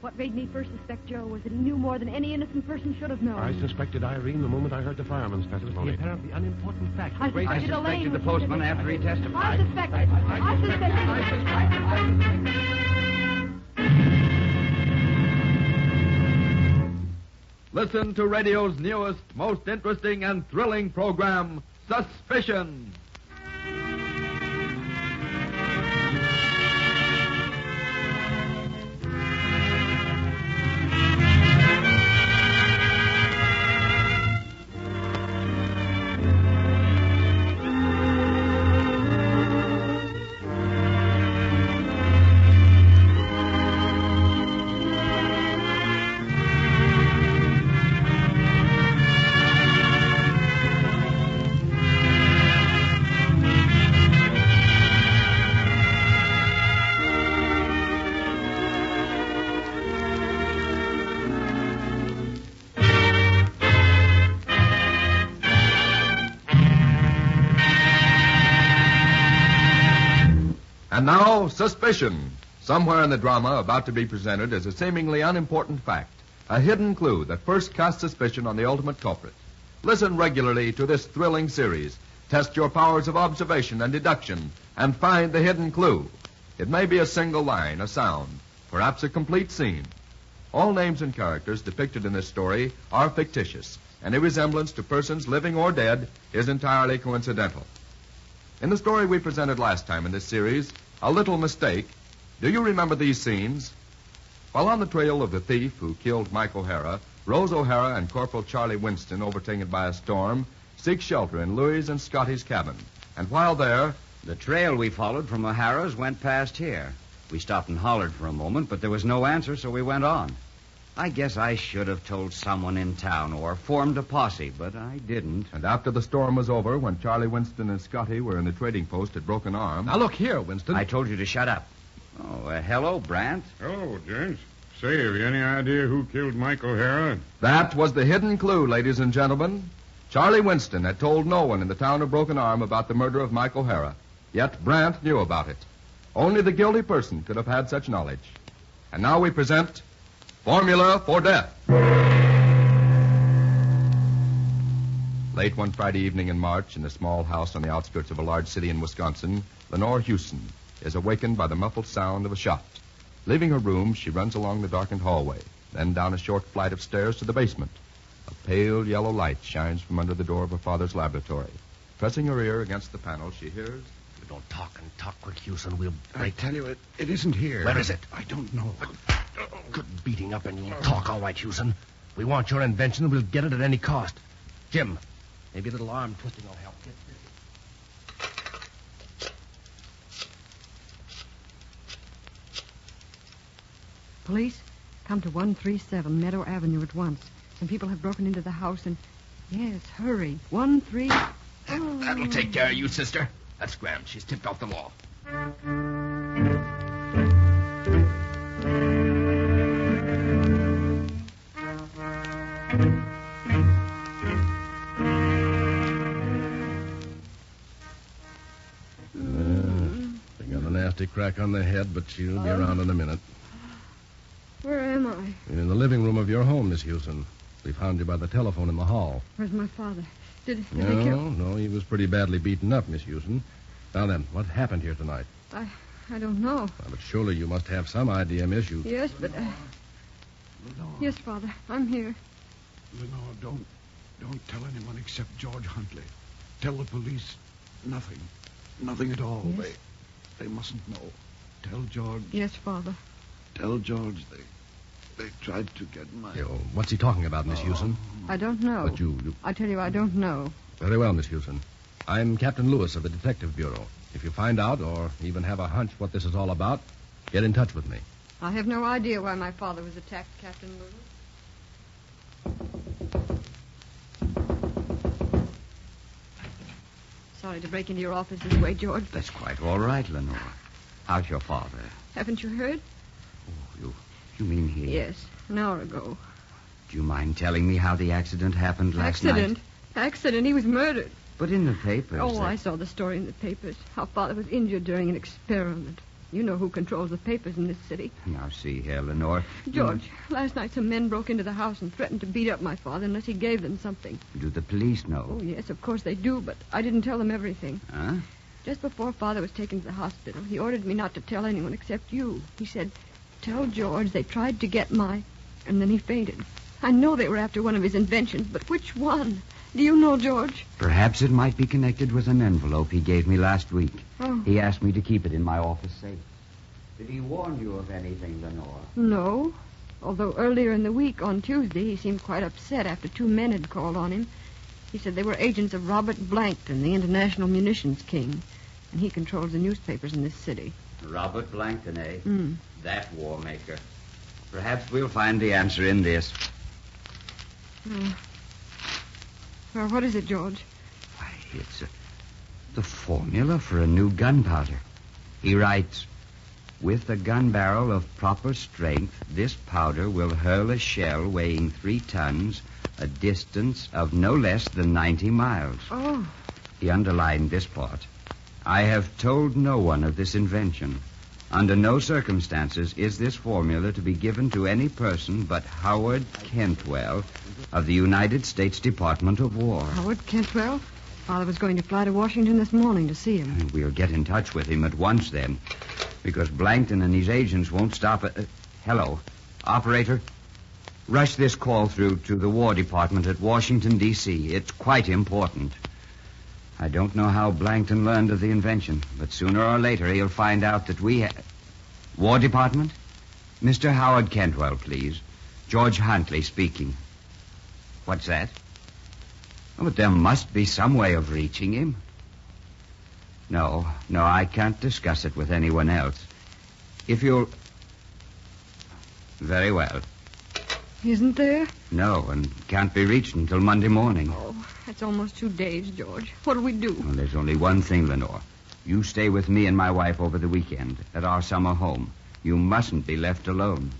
What made me first suspect Joe was that he knew more than any innocent person should have known. I suspected Irene the moment I heard the fireman's testimony. The apparently unimportant fact. I suspected the postman after he testified. I suspected. Listen to radio's newest, most interesting and thrilling program, Suspicion. And now, Suspicion. Somewhere in the drama about to be presented is a seemingly unimportant fact, a hidden clue that first casts suspicion on the ultimate culprit. Listen regularly to this thrilling series. Test your powers of observation and deduction and find the hidden clue. It may be a single line, a sound, perhaps a complete scene. All names and characters depicted in this story are fictitious. Any resemblance to persons living or dead is entirely coincidental. In the story we presented last time in this series, A Little Mistake, do you remember these scenes? While on the trail of the thief who killed Mike O'Hara, Rose O'Hara and Corporal Charlie Winston, overtaken by a storm, seek shelter in Louis and Scotty's cabin. And while there, The trail we followed from O'Hara's went past here. We stopped and hollered for a moment, but there was no answer, so we went on. I guess I should have told someone in town or formed a posse, but I didn't. and after the storm was over, when Charlie Winston and Scotty were in the trading post at Broken Arm... Now, look here, Winston. I told you to shut up. Oh, hello, Brant. Hello, gents. Say, have you any idea who killed Mike O'Hara? That was the hidden clue, ladies and gentlemen. Charlie Winston had told no one in the town of Broken Arm about the murder of Mike O'Hara. Yet Brant knew about it. Only the guilty person could have had such knowledge. And now we present Formula for Death. Late one Friday evening in March, in a small house on the outskirts of a large city in Wisconsin, Lenore Houston is awakened by the muffled sound of a shot. Leaving her room, she runs along the darkened hallway, then down a short flight of stairs to the basement. A pale yellow light shines from under the door of her father's laboratory. Pressing her ear against the panel, she hears... Don't talk and talk quick, Houston. We'll I break. tell you, it isn't here. Where is it? I don't know. Good beating up, and you'll talk all right, Houston. We want your invention, and we'll get it at any cost. Jim, maybe a little arm twisting will help. Get busy. Police, come to 137 Meadow Avenue at once. Some people have broken into the house and... Yes, hurry. 13... Oh. That'll take care of you, sister. That's grand. She's tipped off the law. They got a nasty crack on the head, but she'll be around in a minute. Where am I? In the living room of your home, Miss Houston. We found you by the telephone in the hall. Where's my father? Did they kill... No, he was pretty badly beaten up, Miss Houston. Now then, what happened here tonight? I don't know. Well, but surely you must have some idea, Miss. You... Yes, but... Lenore. Yes, Father, I'm here. Lenore, don't tell anyone except George Huntley. Tell the police nothing. Nothing at all. Yes? They mustn't know. Tell George. Yes, Father. Tell George they tried to get my... What's he talking about, Miss Houston? I don't know. But you... I tell you, I don't know. Very well, Miss Houston. I'm Captain Lewis of the Detective Bureau. If you find out or even have a hunch what this is all about, get in touch with me. I have no idea why my father was attacked, Captain Lewis. Sorry to break into your office this way, George. That's quite all right, Lenore. How's your father? Haven't you heard? Oh, you mean he... Yes, an hour ago. Do you mind telling me how the accident happened last night? Accident? He was murdered. But in the papers... Oh, I saw the story in the papers. How Father was injured during an experiment. You know who controls the papers in this city. Now, see here, Lenore. George, last night some men broke into the house and threatened to beat up my father unless he gave them something. Do the police know? Oh, yes, of course they do, but I didn't tell them everything. Huh? Just before Father was taken to the hospital, he ordered me not to tell anyone except you. He said, tell George they tried to get my... And then he fainted. I know they were after one of his inventions, but which one? Do you know, George? Perhaps it might be connected with an envelope he gave me last week. Oh. He asked me to keep it in my office safe. Did he warn you of anything, Lenore? No. Although earlier in the week, on Tuesday, he seemed quite upset after two men had called on him. He said they were agents of Robert Blankton, the international munitions king. And he controls the newspapers in this city. Robert Blankton, eh? Mm. That war maker. Perhaps we'll find the answer in this. Well, what is it, George? Why, it's the formula for a new gunpowder. He writes, with a gun barrel of proper strength, this powder will hurl a shell weighing 3 tons a distance of no less than 90 miles. Oh. He underlined this part. I have told no one of this invention. Under no circumstances is this formula to be given to any person but Howard Cantwell of the United States Department of War. Howard Cantwell? Father was going to fly to Washington this morning to see him. And we'll get in touch with him at once then, because Blankton and his agents won't stop at... hello. Operator? Rush this call through to the War Department at Washington, D.C. It's quite important. I don't know how Blankton learned of the invention, but sooner or later he'll find out that we have... War Department? Mr. Howard Cantwell, please. George Huntley speaking. What's that? Oh, but there must be some way of reaching him. No, I can't discuss it with anyone else. If you'll... Very well. Isn't there? No, and can't be reached until Monday morning. Oh, that's almost 2 days, George. What'll we do? Well, there's only one thing, Lenore. You stay with me and my wife over the weekend at our summer home. You mustn't be left alone.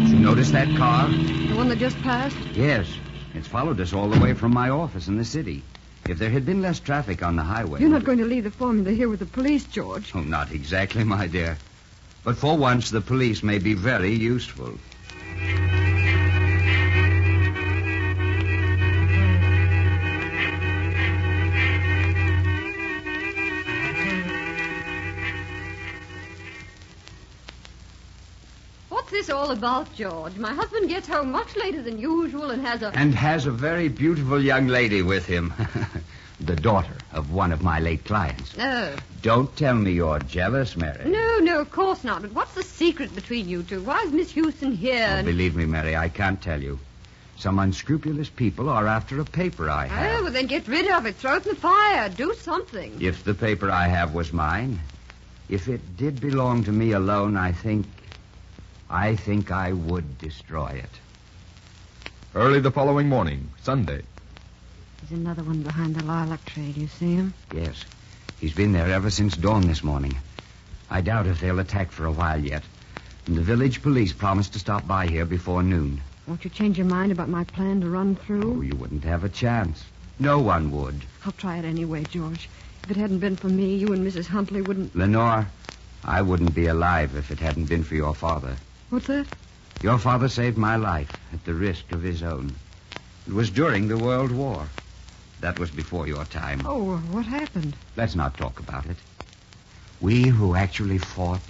Did you notice that car? The one that just passed? Yes. It's followed us all the way from my office in the city. If there had been less traffic on the highway... You're not going to leave the formula here with the police, George. Oh, not exactly, my dear. But for once, the police may be very useful. What's this all about, George? My husband gets home much later than usual and has a... And has a very beautiful young lady with him. The daughter of one of my late clients. Oh. Don't tell me you're jealous, Mary. No, of course not. But what's the secret between you two? Why is Miss Houston here? Oh, believe me, Mary, I can't tell you. Some unscrupulous people are after a paper I have. Oh, well, then get rid of it. Throw it in the fire. Do something. If the paper I have was mine, if it did belong to me alone, I think I would destroy it. Early the following morning, Sunday. There's another one behind the lilac tree. Do you see him? Yes. He's been there ever since dawn this morning. I doubt if they'll attack for a while yet. And the village police promised to stop by here before noon. Won't you change your mind about my plan to run through? Oh, you wouldn't have a chance. No one would. I'll try it anyway, George. If it hadn't been for me, you and Mrs. Huntley wouldn't... Lenore, I wouldn't be alive if it hadn't been for your father. What's that? Your father saved my life at the risk of his own. It was during the World War. That was before your time. Oh, what happened? Let's not talk about it. We who actually fought,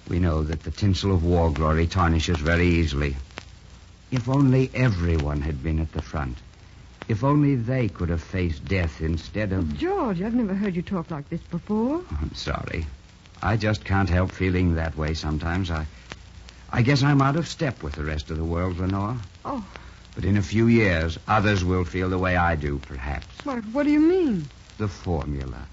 we know that the tinsel of war glory tarnishes very easily. If only everyone had been at the front. If only they could have faced death instead of... George, I've never heard you talk like this before. I'm sorry. I just can't help feeling that way sometimes. I guess I'm out of step with the rest of the world, Lenore. Oh. But in a few years, others will feel the way I do, perhaps. What do you mean? The formula.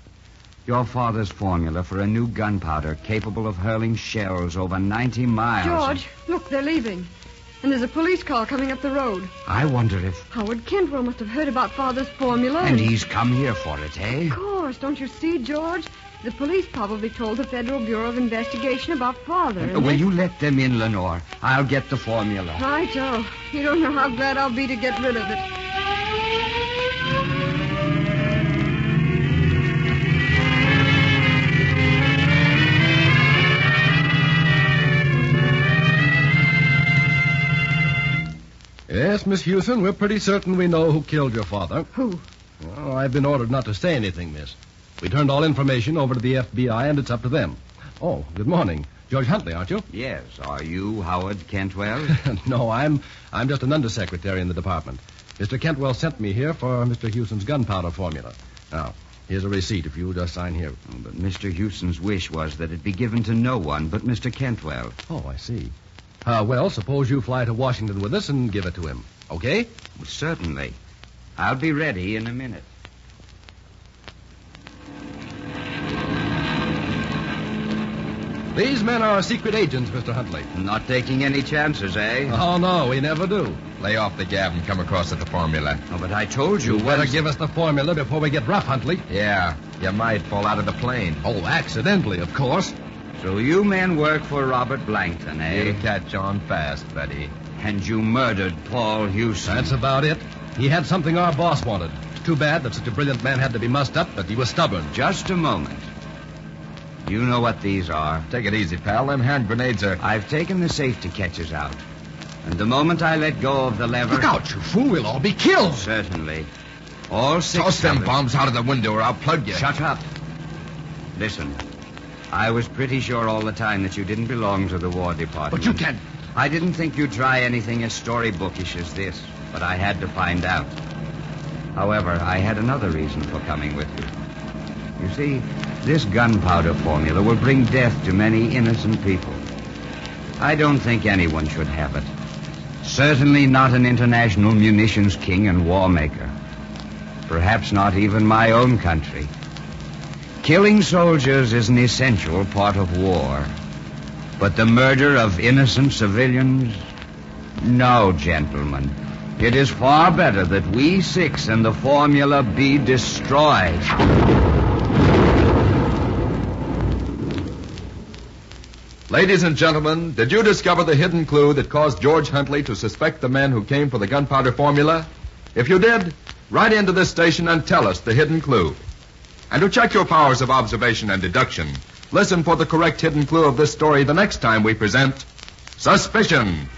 Your father's formula for a new gunpowder capable of hurling shells over 90 miles. George, look, they're leaving. And there's a police car coming up the road. I wonder if... Howard Cantwell must have heard about Father's formula. And he's come here for it, eh? Of course. Don't you see, George? The police probably told the Federal Bureau of Investigation about Father. and Will they- you let them in, Lenore? I'll get the formula. Right, Joe. You don't know how glad I'll be to get rid of it. Yes, Miss Houston, we're pretty certain we know who killed your father. Who? Oh, I've been ordered not to say anything, miss. We turned all information over to the FBI, and it's up to them. Oh, good morning. George Huntley, aren't you? Yes. Are you Howard Cantwell? No, I'm just an undersecretary in the department. Mr. Kentwell sent me here for Mr. Houston's gunpowder formula. Now, here's a receipt if you'll just sign here. But Mr. Houston's wish was that it be given to no one but Mr. Cantwell. Oh, I see. Well, suppose you fly to Washington with us and give it to him. Okay? Certainly. I'll be ready in a minute. These men are secret agents, Mr. Huntley. Not taking any chances, eh? Oh, no, we never do. Lay off the gab and come across at the formula. Oh, but I told you. You better once- give us the formula before we get rough, Huntley. Yeah, you might fall out of the plane. Oh, accidentally, of course. So you men work for Robert Blankton, eh? You'll catch on fast, Betty. And you murdered Paul Houston. That's about it. He had something our boss wanted. Too bad that such a brilliant man had to be mussed up, but he was stubborn. Just a moment. You know what these are. Take it easy, pal. Them hand grenades are... I've taken the safety catches out. And the moment I let go of the lever... Look out, you fool. We'll all be killed. Certainly. All six Toss them of us- bombs out of the window or I'll plug you. Shut up. Listen. I was pretty sure all the time that you didn't belong to the War Department. But you can't... I didn't think you'd try anything as storybookish as this, but I had to find out. However, I had another reason for coming with you. You see, this gunpowder formula will bring death to many innocent people. I don't think anyone should have it. Certainly not an international munitions king and war maker. Perhaps not even my own country. Killing soldiers is an essential part of war. But the murder of innocent civilians? No, gentlemen. It is far better that we six and the formula be destroyed. Ladies and gentlemen, did you discover the hidden clue that caused George Huntley to suspect the men who came for the gunpowder formula? If you did, write into this station and tell us the hidden clue. And to check your powers of observation and deduction, listen for the correct hidden clue of this story the next time we present Suspicion.